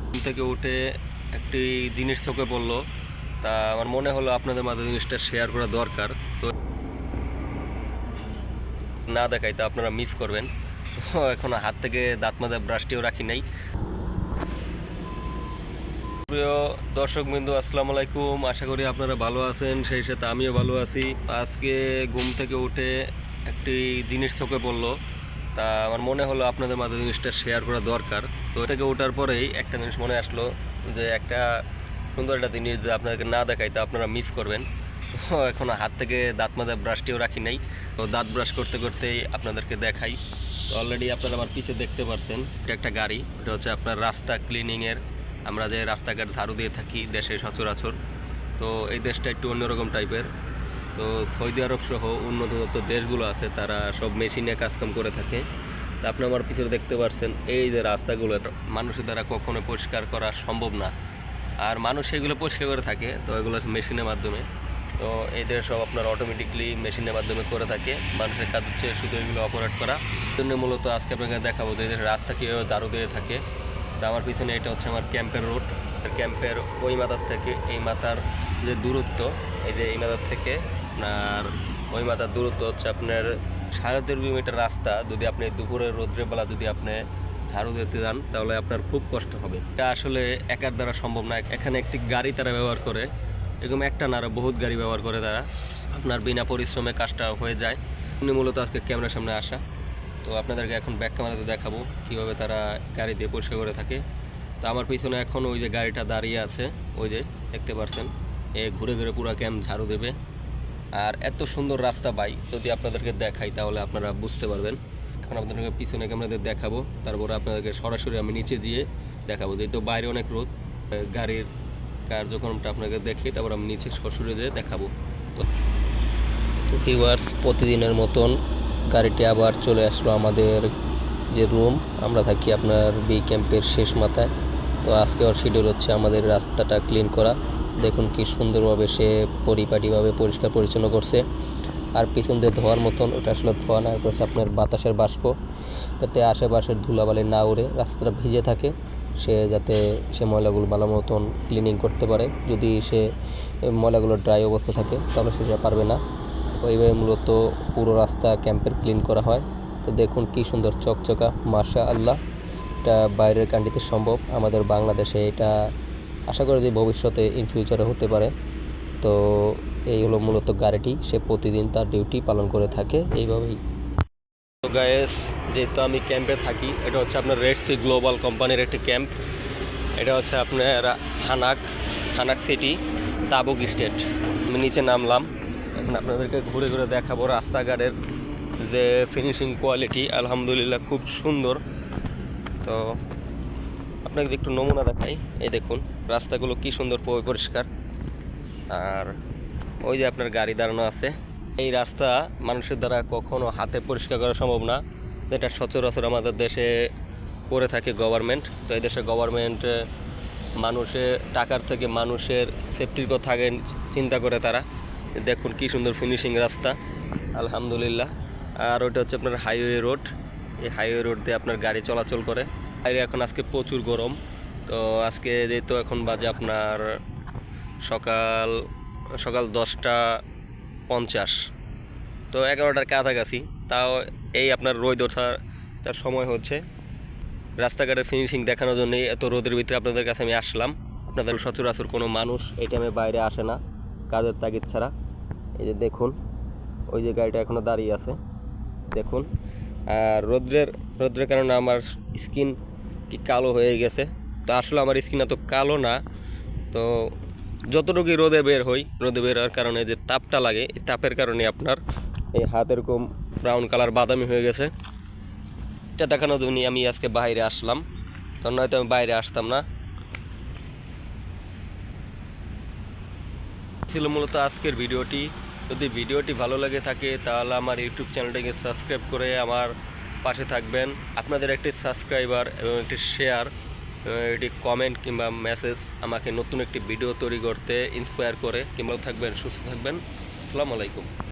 ঘুম থেকে উঠে একটি জিনিস চোখে পড়লো, তা আমার মনে হলো আপনাদের মাঝে জিনিসটা শেয়ার করা দরকার। তো না দেখাই তা আপনারা মিস করবেন। তো এখন হাত থেকে দাঁত মাজা ব্রাশটিও রাখি নাই। প্রিয় দর্শকবৃন্দ, আসসালামু আলাইকুম। আশা করি আপনারা ভালো আছেন, সেই সাথে আমিও ভালো আছি। আজকে ঘুম থেকে উঠে একটি জিনিস চোখে পড়লো, তা আমার মনে হলো আপনাদের মাঝে জিনিসটা শেয়ার করা দরকার। তো থেকে ওঠার পরেই একটা জিনিস মনে আসলো যে একটা সুন্দর একটা জিনিস যে আপনাদেরকে না দেখাই তা আপনারা মিস করবেন। তো এখন হাত থেকে দাঁত মাজা ব্রাশটিও রাখি নাই। তো দাঁত ব্রাশ করতে করতেই আপনাদেরকে দেখাই। তো অলরেডি আপনারা আমার পিছে দেখতে পারছেন, এটা একটা গাড়ি। এটা হচ্ছে আপনার রাস্তা ক্লিনিংয়ের। আমরা যে রাস্তাঘাট ঝাড়ু দিয়ে থাকি দেশে সচরাচর, তো এই দেশটা একটু অন্যরকম টাইপের। তো সৌদি আরব সহ উন্নত দেশগুলো আছে, তারা সব মেশিনে কাজকাম করে থাকে। তা আপনি আমার পিছনে দেখতে পাচ্ছেন এই যে রাস্তাগুলো মানুষের দ্বারা কখনো পরিষ্কার করা সম্ভব না, আর মানুষ এগুলো পরিষ্কার করে থাকে। তো এগুলো মেশিনের মাধ্যমে, তো এদের সব আপনার অটোমেটিকলি মেশিনের মাধ্যমে করে থাকে। মানুষের কাজ হচ্ছে শুধু এগুলো অপারেট করা। জন্য মূলত আজকে আপনাকে দেখাবো যে এদের রাস্তা কীভাবে ঝাড়ু দিয়ে থাকে। তো আমার পিছনে এটা হচ্ছে আমার ক্যাম্পের রোড। ক্যাম্পের ওই মাথার থেকে এই মাথার যে দূরত্ব, এই যে এই মাথার থেকে আপনার ওই মাথার দূরত্ব হচ্ছে আপনার 3.5 কিলোমিটার রাস্তা। যদি আপনি দুপুরের রোদ্রের বেলা যদি আপনি ঝাড়ু দিতে যান তাহলে আপনার খুব কষ্ট হবে। এটা আসলে একার দ্বারা সম্ভব না। এখানে একটি গাড়ি তারা ব্যবহার করে, এরকম একটা না আরও বহুত গাড়ি ব্যবহার করে তারা। আপনার বিনা পরিশ্রমে কাজটা হয়ে যায়। উনি মূলত আজকে ক্যামেরার সামনে আসা। তো আপনাদেরকে এখন ব্যাক ক্যামেরাতে দেখাবো কীভাবে তারা গাড়ি দিয়ে পরিষ্কার করে থাকে। তো আমার পিছনে এখন ওই যে গাড়িটা দাঁড়িয়ে আছে, ওই যে দেখতে পাচ্ছেন, এ ঘুরে ঘুরে পুরো ক্যাম্প ঝাড়ু দেবে। আর এত সুন্দর রাস্তা ভাই, যদি আপনাদেরকে দেখাই তাহলে আপনারা বুঝতে পারবেন। এখন আপনাদেরকে পিছনে ক্যামেরাতে দেখাবো, তারপরে আপনাদেরকে সরাসরি আমি নিচে গিয়ে দেখাবো। যেহেতু বাইরে অনেক রোদ, গাড়ির কার্যক্রমটা আপনাকে দেখি, তারপর আমি নিচে সরাসরি যেয়ে দেখাবো। তো ভিউয়ার্স, প্রতিদিনের মতন গাড়িটি আবার চলে আসলো আমাদের যে রুম। আমরা থাকি আপনার বি ক্যাম্পের শেষ মাথায়। তো আজকে ওর শিডিউল হচ্ছে আমাদের রাস্তাটা ক্লিন করা। দেখুন কি সুন্দরভাবে সে পরিপাটিভাবে পরিষ্কার পরিচ্ছন্ন করছে। আর পিছন দিয়ে ধোয়ার মতন, ওটা আসলে ধোয়া না, এটা হচ্ছে আপনার বাতাসের বাষ্প, যাতে আশেপাশের ধুলাবালি না উড়ে রাস্তাটা ভিজে থাকে। যাতে সে ময়লাগুলো ভালো মতন ক্লিনিং করতে পারে। যদি সে ময়লাগুলো ড্রাই অবস্থা থাকে তাহলে সেটা পারবে না। তো এইভাবে মূলত পুরো রাস্তা ক্যাম্পের ক্লিন করা হয়। তো দেখুন কি সুন্দর চকচকা, মাশা আল্লাহ। এটা বাইরের কান্ট্রিতে সম্ভব, আমাদের বাংলাদেশে এটা আশা করি যে ভবিষ্যতে ইন ফিউচারে হতে পারে। তো এই হলো মূলত গাড়িটি, সে প্রতিদিন তার ডিউটি পালন করে থাকে এইভাবেই। তো গায়েস, যেহেতু আমি ক্যাম্পে থাকি, এটা হচ্ছে আপনার রেড সি গ্লোবাল কোম্পানির একটি ক্যাম্প। এটা হচ্ছে আপনার হানাক সিটি, তাবুক স্টেট। আমি নিচে নামলাম, এখন আপনাদেরকে ঘুরে ঘুরে দেখাবো রাস্তাঘাটের যে ফিনিশিং কোয়ালিটি। আলহামদুলিল্লাহ খুব সুন্দর। তো আপনাকে একটু নমুনা দেখাই। এই দেখুন রাস্তাগুলো কি সুন্দর পরিষ্কার। আর ওই যে আপনার গাড়ি দাঁড়ানো আছে। এই রাস্তা মানুষের দ্বারা কখনো হাতে পরিষ্কার করা সম্ভব না, যেটা সচরাচর আমাদের দেশে করে থাকে গভর্নমেন্ট। তো এই দেশে গভর্নমেন্ট মানুষের টাকার থেকে মানুষের সেফটির কথা আগে চিন্তা করে তারা। দেখুন কি সুন্দর ফিনিশিং রাস্তা, আলহামদুলিল্লাহ। আর ওইটা হচ্ছে আপনার হাইওয়ে রোড। এই হাইওয়ে রোড দিয়ে আপনার গাড়ি চলাচল করে। বাইরে এখন আজকে প্রচুর গরম। তো আজকে যেহেতু এখন বাজে আপনার সকাল 10:50, তো 11টার কাছাকাছি। তাও এই আপনার রোদ ওঠার তার সময় হচ্ছে। রাস্তাঘাটের ফিনিশিং দেখানোর জন্যই এত রোদের ভিতরে আপনাদের কাছে আমি আসলাম। আপনাদের সচরাচর কোনো মানুষ এই টাইমে বাইরে আসে না কাজের তাগিদ ছাড়া। এই যে দেখুন, ওই যে গাড়িটা এখনও দাঁড়িয়ে আছে, দেখুন। আর রোদ্রের কারণে আমার স্কিন কি কালো হয়ে গেছে। তো আসলে আমার স্কিন এত কালো না। তো যতটুকুই রোদে বের হওয়ার কারণে যে তাপটা লাগে, এই তাপের কারণে আপনার এই হাত এরকম ব্রাউন কালার বাদামি হয়ে গেছে। এটা দেখানোর জন্য আমি আজকে বাইরে আসলাম, তো নয়তো আমি বাইরে আসতাম না। ছিল মূলত আজকের ভিডিওটি। যদি ভিডিওটি ভালো লাগে থাকে তাহলে আমার ইউটিউব চ্যানেলটাকে সাবস্ক্রাইব করে আমার পাশে থাকবেন। আপনাদের একটি সাবস্ক্রাইবার এবং একটি শেয়ার, একটি কমেন্ট কিংবা মেসেজ আমাকে নতুন একটি ভিডিও তৈরি করতে ইন্সপায়ার করে। কিংবা থাকবেন, সুস্থ থাকবেন। আসসালামু আলাইকুম।